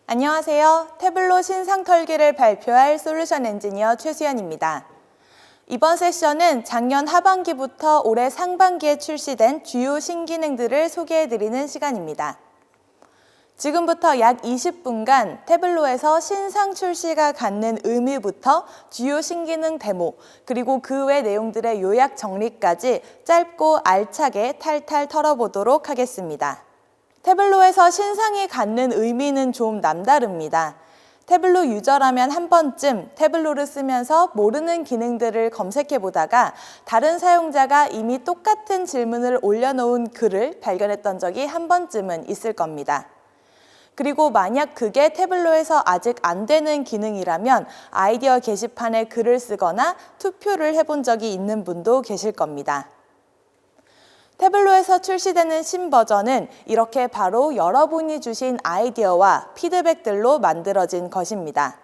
안녕하세요. 태블로 신상 털기를 발표할 솔루션 엔지니어 최수연입니다. 이번 세션은 작년 하반기부터 올해 상반기에 출시된 주요 신기능들을 소개해드리는 시간입니다. 지금부터 약 20분간 태블로에서 신상 출시가 갖는 의미부터 주요 신기능 데모, 그리고 그 외 내용들의 요약 정리까지 짧고 알차게 탈탈 털어보도록 하겠습니다. 태블로에서 신상이 갖는 의미는 좀 남다릅니다. 태블로 유저라면 한 번쯤 태블로를 쓰면서 모르는 기능들을 검색해보다가 다른 사용자가 이미 똑같은 질문을 올려놓은 글을 발견했던 적이 한 번쯤은 있을 겁니다. 그리고 만약 그게 태블로에서 아직 안 되는 기능이라면 아이디어 게시판에 글을 쓰거나 투표를 해본 적이 있는 분도 계실 겁니다. 태블로에서 출시되는 신버전은 이렇게 바로 여러분이 주신 아이디어와 피드백들로 만들어진 것입니다.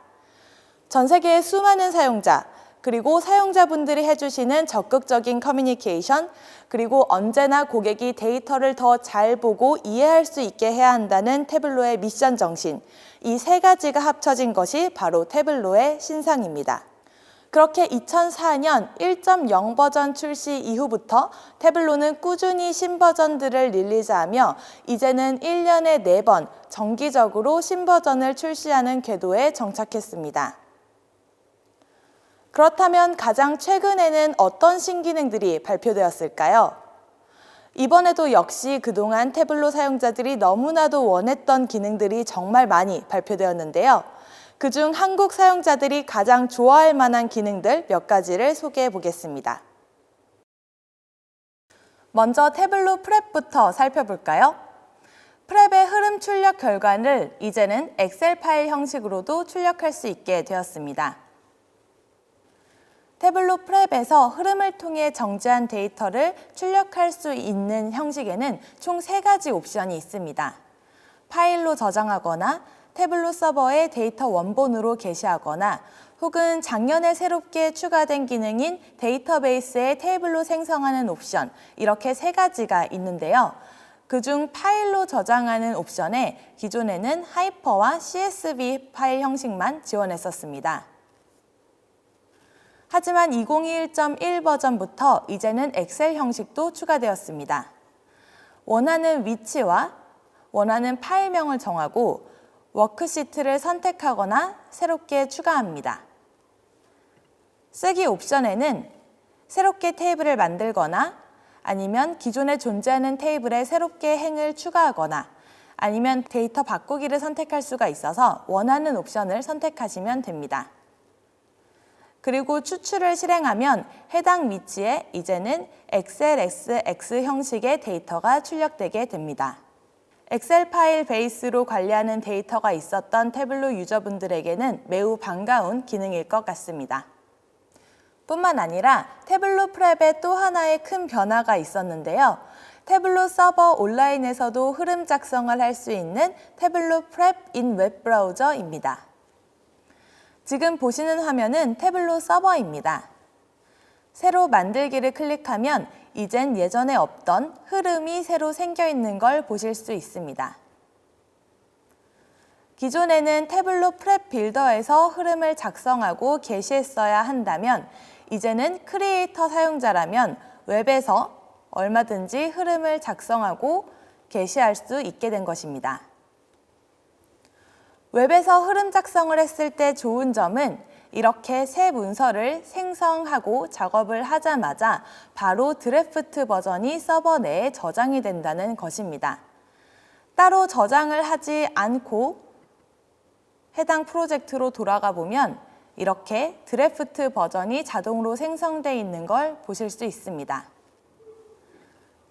전 세계의 수많은 사용자, 그리고 사용자분들이 해주시는 적극적인 커뮤니케이션, 그리고 언제나 고객이 데이터를 더 잘 보고 이해할 수 있게 해야 한다는 태블로의 미션 정신, 이 세 가지가 합쳐진 것이 바로 태블로의 신상입니다. 그렇게 2004년 1.0 버전 출시 이후부터 태블로는 꾸준히 신버전들을 릴리즈하며 이제는 1년에 4번 정기적으로 신버전을 출시하는 궤도에 정착했습니다. 그렇다면 가장 최근에는 어떤 신기능들이 발표되었을까요? 이번에도 역시 그동안 태블로 사용자들이 너무나도 원했던 기능들이 정말 많이 발표되었는데요. 그중 한국 사용자들이 가장 좋아할 만한 기능들 몇 가지를 소개해 보겠습니다. 먼저 태블로 프랩부터 살펴볼까요? 프랩의 흐름 출력 결과를 이제는 엑셀 파일 형식으로도 출력할 수 있게 되었습니다. 태블로 프랩에서 흐름을 통해 정지한 데이터를 출력할 수 있는 형식에는 총 3가지 옵션이 있습니다. 파일로 저장하거나 태블로 서버에 데이터 원본으로 게시하거나 혹은 작년에 새롭게 추가된 기능인 데이터베이스에 테이블로 생성하는 옵션, 이렇게 3가지가 있는데요. 그중 파일로 저장하는 옵션에 기존에는 하이퍼와 CSV 파일 형식만 지원했었습니다. 하지만 2021.1 버전부터 이제는 엑셀 형식도 추가되었습니다. 원하는 위치와 원하는 파일명을 정하고 워크시트를 선택하거나 새롭게 추가합니다. 쓰기 옵션에는 새롭게 테이블을 만들거나 아니면 기존에 존재하는 테이블에 새롭게 행을 추가하거나 아니면 데이터 바꾸기를 선택할 수가 있어서 원하는 옵션을 선택하시면 됩니다. 그리고 추출을 실행하면 해당 위치에 이제는 XLSX 형식의 데이터가 출력되게 됩니다. 엑셀 파일 베이스로 관리하는 데이터가 있었던 태블로 유저분들에게는 매우 반가운 기능일 것 같습니다. 뿐만 아니라 태블로 프랩에 또 하나의 큰 변화가 있었는데요. 태블로 서버 온라인에서도 흐름 작성을 할 수 있는 태블로 프랩 인 웹브라우저입니다. 지금 보시는 화면은 태블로 서버입니다. 새로 만들기를 클릭하면 이젠 예전에 없던 흐름이 새로 생겨 있는 걸 보실 수 있습니다. 기존에는 태블로 프랩 빌더에서 흐름을 작성하고 게시했어야 한다면 이제는 크리에이터 사용자라면 웹에서 얼마든지 흐름을 작성하고 게시할 수 있게 된 것입니다. 웹에서 흐름 작성을 했을 때 좋은 점은 이렇게 새 문서를 생성하고 작업을 하자마자 바로 드래프트 버전이 서버 내에 저장이 된다는 것입니다. 따로 저장을 하지 않고 해당 프로젝트로 돌아가 보면 이렇게 드래프트 버전이 자동으로 생성되어 있는 걸 보실 수 있습니다.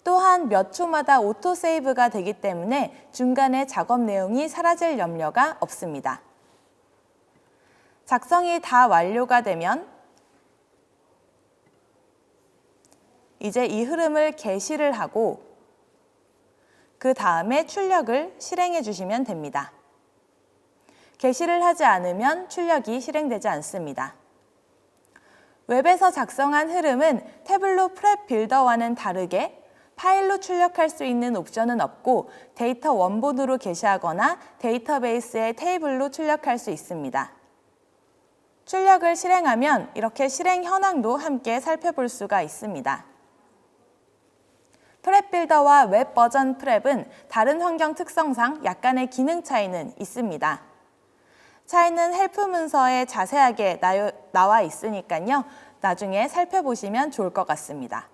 또한 몇 초마다 오토 세이브가 되기 때문에 중간에 작업 내용이 사라질 염려가 없습니다. 작성이 다 완료가 되면 이제 이 흐름을 게시를 하고 그 다음에 출력을 실행해 주시면 됩니다. 게시를 하지 않으면 출력이 실행되지 않습니다. 웹에서 작성한 흐름은 태블로 프랩 빌더와는 다르게 파일로 출력할 수 있는 옵션은 없고 데이터 원본으로 게시하거나 데이터베이스의 테이블로 출력할 수 있습니다. 출력을 실행하면 이렇게 실행 현황도 함께 살펴볼 수가 있습니다. 프랩 빌더와 웹 버전 프랩은 다른 환경 특성상 약간의 기능 차이는 있습니다. 차이는 헬프 문서에 자세하게 나와 있으니까요. 나중에 살펴보시면 좋을 것 같습니다.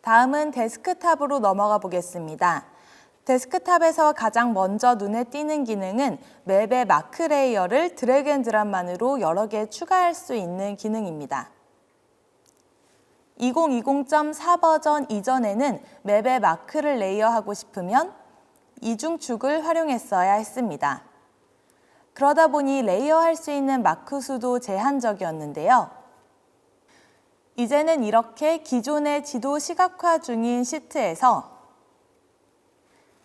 다음은 데스크탑으로 넘어가 보겠습니다. 데스크탑에서 가장 먼저 눈에 띄는 기능은 맵의 마크 레이어를 드래그 앤 드랍만으로 여러 개 추가할 수 있는 기능입니다. 2020.4 버전 이전에는 맵의 마크를 레이어하고 싶으면 이중축을 활용했어야 했습니다. 그러다 보니 레이어할 수 있는 마크 수도 제한적이었는데요. 이제는 이렇게 기존의 지도 시각화 중인 시트에서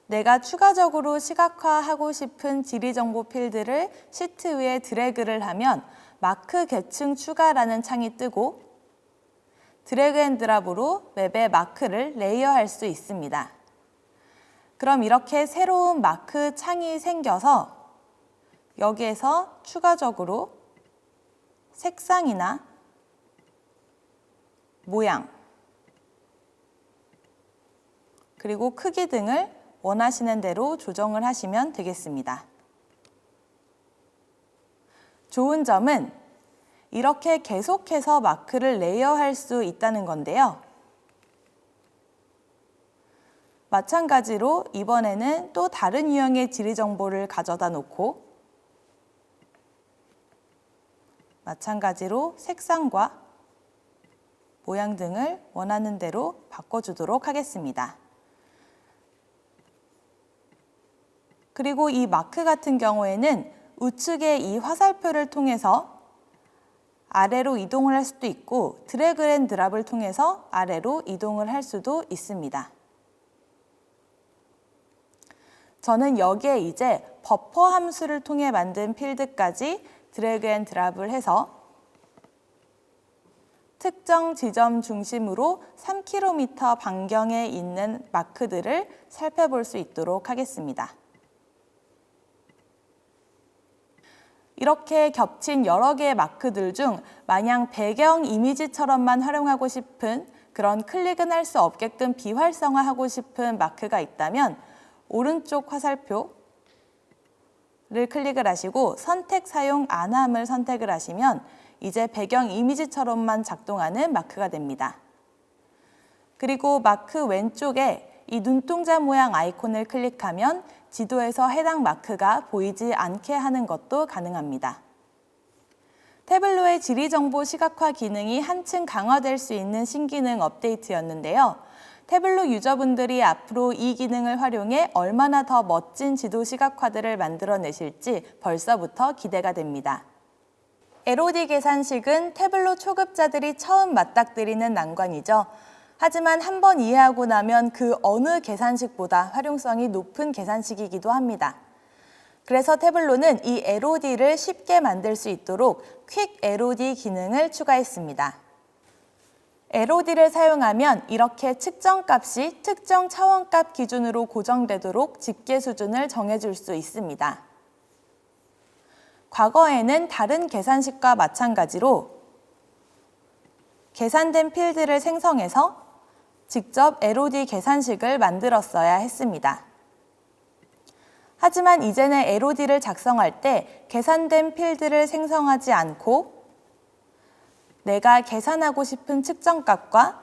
내가 추가적으로 시각화하고 싶은 지리정보 필드를 시트 위에 드래그를 하면 마크 계층 추가라는 창이 뜨고 드래그 앤 드랍으로 맵의 마크를 레이어할 수 있습니다. 그럼 이렇게 새로운 마크 창이 생겨서 여기에서 추가적으로 색상이나 모양, 그리고 크기 등을 원하시는 대로 조정을 하시면 되겠습니다. 좋은 점은 이렇게 계속해서 마크를 레이어할 수 있다는 건데요. 마찬가지로 이번에는 또 다른 유형의 지리 정보를 가져다 놓고 마찬가지로 색상과 모양 등을 원하는 대로 바꿔주도록 하겠습니다. 그리고 이 마크 같은 경우에는 우측의 이 화살표를 통해서 아래로 이동을 할 수도 있고 드래그 앤 드랍을 통해서 아래로 이동을 할 수도 있습니다. 저는 여기에 이제 버퍼 함수를 통해 만든 필드까지 드래그 앤 드랍을 해서 특정 지점 중심으로 3km 반경에 있는 마크들을 살펴볼 수 있도록 하겠습니다. 이렇게 겹친 여러 개의 마크들 중 마냥 배경 이미지처럼만 활용하고 싶은 그런 클릭은 할 수 없게끔 비활성화하고 싶은 마크가 있다면 오른쪽 화살표를 클릭을 하시고 선택 사용 안함을 선택을 하시면 이제 배경 이미지처럼만 작동하는 마크가 됩니다. 그리고 마크 왼쪽에 이 눈동자 모양 아이콘을 클릭하면 지도에서 해당 마크가 보이지 않게 하는 것도 가능합니다. 태블로의 지리정보 시각화 기능이 한층 강화될 수 있는 신기능 업데이트였는데요. 태블로 유저분들이 앞으로 이 기능을 활용해 얼마나 더 멋진 지도 시각화들을 만들어내실지 벌써부터 기대가 됩니다. LOD 계산식은 태블로 초급자들이 처음 맞닥뜨리는 난관이죠. 하지만 한번 이해하고 나면 그 어느 계산식보다 활용성이 높은 계산식이기도 합니다. 그래서 태블로는 이 LOD를 쉽게 만들 수 있도록 퀵 LOD 기능을 추가했습니다. LOD를 사용하면 이렇게 측정값이 특정 차원값 기준으로 고정되도록 집계 수준을 정해줄 수 있습니다. 과거에는 다른 계산식과 마찬가지로 계산된 필드를 생성해서 직접 LOD 계산식을 만들었어야 했습니다. 하지만 이제는 LOD를 작성할 때 계산된 필드를 생성하지 않고 내가 계산하고 싶은 측정값과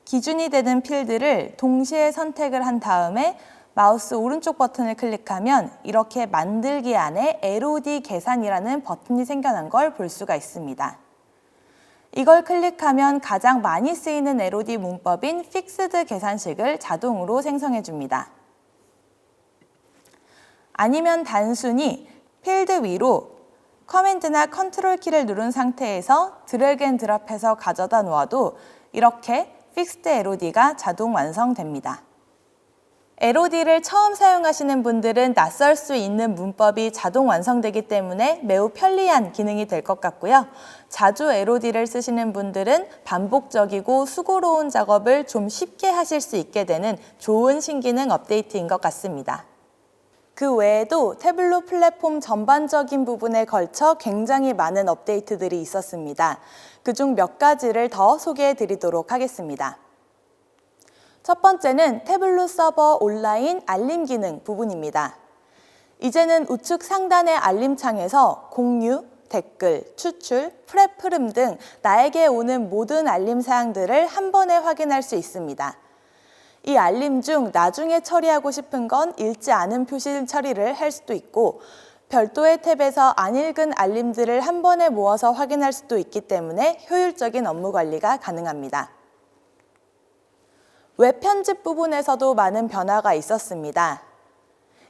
기준이 되는 필드를 동시에 선택을 한 다음에 마우스 오른쪽 버튼을 클릭하면 이렇게 만들기 안에 LOD 계산이라는 버튼이 생겨난 걸 볼 수가 있습니다. 이걸 클릭하면 가장 많이 쓰이는 LOD 문법인 픽스드 계산식을 자동으로 생성해 줍니다. 아니면 단순히 필드 위로 커맨드나 컨트롤 키를 누른 상태에서 드래그 앤 드랍해서 가져다 놓아도 이렇게 픽스드 LOD가 자동 완성됩니다. LOD를 처음 사용하시는 분들은 낯설 수 있는 문법이 자동 완성되기 때문에 매우 편리한 기능이 될 것 같고요. 자주 LOD를 쓰시는 분들은 반복적이고 수고로운 작업을 좀 쉽게 하실 수 있게 되는 좋은 신기능 업데이트인 것 같습니다. 그 외에도 태블로 플랫폼 전반적인 부분에 걸쳐 굉장히 많은 업데이트들이 있었습니다. 그중 몇 가지를 더 소개해 드리도록 하겠습니다. 첫 번째는 태블로 서버 온라인 알림 기능 부분입니다. 이제는 우측 상단의 알림창에서 공유, 댓글, 추출, 프랩 흐름 등 나에게 오는 모든 알림 사항들을 한 번에 확인할 수 있습니다. 이 알림 중 나중에 처리하고 싶은 건 읽지 않은 표시 처리를 할 수도 있고 별도의 탭에서 안 읽은 알림들을 한 번에 모아서 확인할 수도 있기 때문에 효율적인 업무 관리가 가능합니다. 웹 편집 부분에서도 많은 변화가 있었습니다.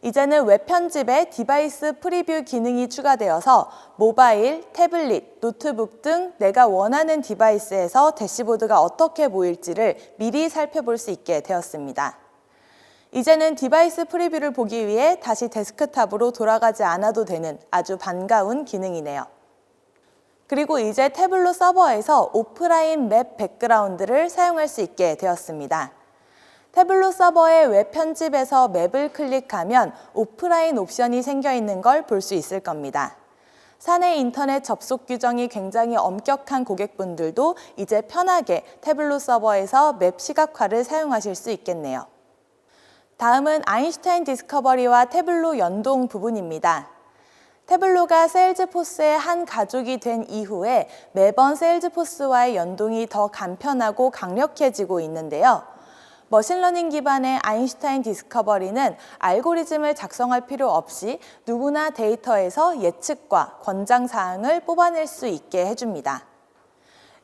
이제는 웹 편집에 디바이스 프리뷰 기능이 추가되어서 모바일, 태블릿, 노트북 등 내가 원하는 디바이스에서 대시보드가 어떻게 보일지를 미리 살펴볼 수 있게 되었습니다. 이제는 디바이스 프리뷰를 보기 위해 다시 데스크탑으로 돌아가지 않아도 되는 아주 반가운 기능이네요. 그리고 이제 태블로 서버에서 오프라인 맵 백그라운드를 사용할 수 있게 되었습니다. 태블로 서버의 웹 편집에서 맵을 클릭하면 오프라인 옵션이 생겨 있는 걸 볼 수 있을 겁니다. 사내 인터넷 접속 규정이 굉장히 엄격한 고객분들도 이제 편하게 태블로 서버에서 맵 시각화를 사용하실 수 있겠네요. 다음은 아인슈타인 디스커버리와 태블로 연동 부분입니다. 태블로가 세일즈포스의 한 가족이 된 이후에 매번 세일즈포스와의 연동이 더 간편하고 강력해지고 있는데요. 머신러닝 기반의 아인슈타인 디스커버리는 알고리즘을 작성할 필요 없이 누구나 데이터에서 예측과 권장사항을 뽑아낼 수 있게 해줍니다.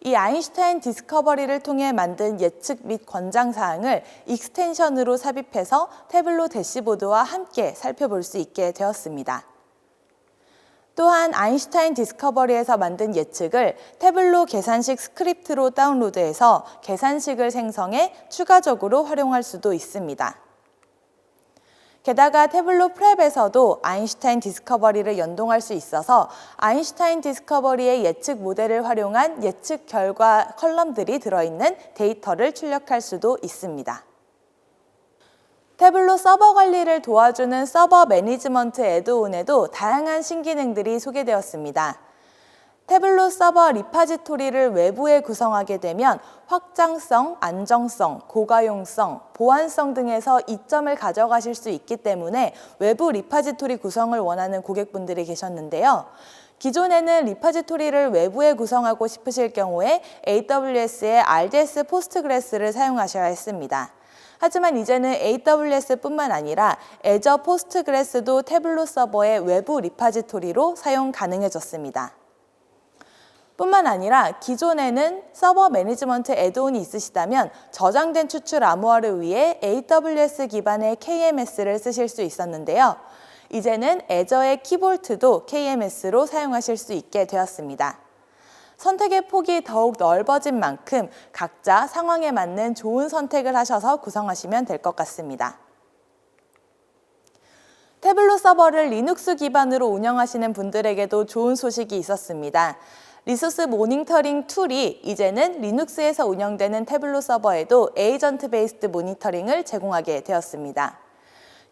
이 아인슈타인 디스커버리를 통해 만든 예측 및 권장사항을 익스텐션으로 삽입해서 태블로 대시보드와 함께 살펴볼 수 있게 되었습니다. 또한 아인슈타인 디스커버리에서 만든 예측을 태블로 계산식 스크립트로 다운로드해서 계산식을 생성해 추가적으로 활용할 수도 있습니다. 게다가 태블로 프랩에서도 아인슈타인 디스커버리를 연동할 수 있어서 아인슈타인 디스커버리의 예측 모델을 활용한 예측 결과 컬럼들이 들어있는 데이터를 출력할 수도 있습니다. 태블로 서버 관리를 도와주는 서버 매니지먼트 애드온에도 다양한 신기능들이 소개되었습니다. 태블로 서버 리파지토리를 외부에 구성하게 되면 확장성, 안정성, 고가용성, 보안성 등에서 이점을 가져가실 수 있기 때문에 외부 리파지토리 구성을 원하는 고객분들이 계셨는데요. 기존에는 리파지토리를 외부에 구성하고 싶으실 경우에 AWS의 RDS 포스트그레스를 사용하셔야 했습니다. 하지만 이제는 AWS뿐만 아니라 애저 포스트그레스도 태블로 서버의 외부 리파지토리로 사용 가능해졌습니다. 뿐만 아니라 기존에는 서버 매니지먼트 애드온이 있으시다면 저장된 추출 암호화를 위해 AWS 기반의 KMS를 쓰실 수 있었는데요. 이제는 애저의 키볼트도 KMS로 사용하실 수 있게 되었습니다. 선택의 폭이 더욱 넓어진 만큼 각자 상황에 맞는 좋은 선택을 하셔서 구성하시면 될 것 같습니다. 태블로 서버를 리눅스 기반으로 운영하시는 분들에게도 좋은 소식이 있었습니다. 리소스 모니터링 툴이 이제는 리눅스에서 운영되는 태블로 서버에도 에이전트 베이스드 모니터링을 제공하게 되었습니다.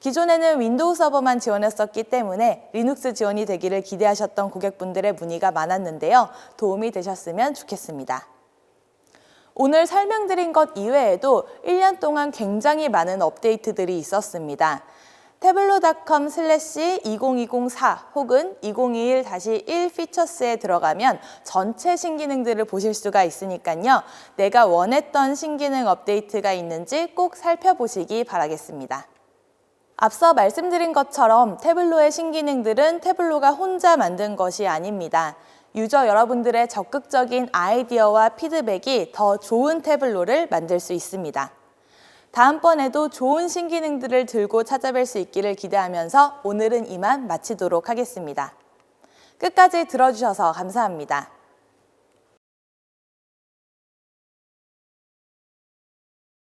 기존에는 윈도우 서버만 지원했었기 때문에 리눅스 지원이 되기를 기대하셨던 고객분들의 문의가 많았는데요. 도움이 되셨으면 좋겠습니다. 오늘 설명드린 것 이외에도 1년 동안 굉장히 많은 업데이트들이 있었습니다. tableau.com/2024 혹은 2021-1 피처스에 들어가면 전체 신기능들을 보실 수가 있으니까요. 내가 원했던 신기능 업데이트가 있는지 꼭 살펴보시기 바라겠습니다. 앞서 말씀드린 것처럼 태블로의 신기능들은 태블로가 혼자 만든 것이 아닙니다. 유저 여러분들의 적극적인 아이디어와 피드백이 더 좋은 태블로를 만들 수 있습니다. 다음번에도 좋은 신기능들을 들고 찾아뵐 수 있기를 기대하면서 오늘은 이만 마치도록 하겠습니다. 끝까지 들어주셔서 감사합니다.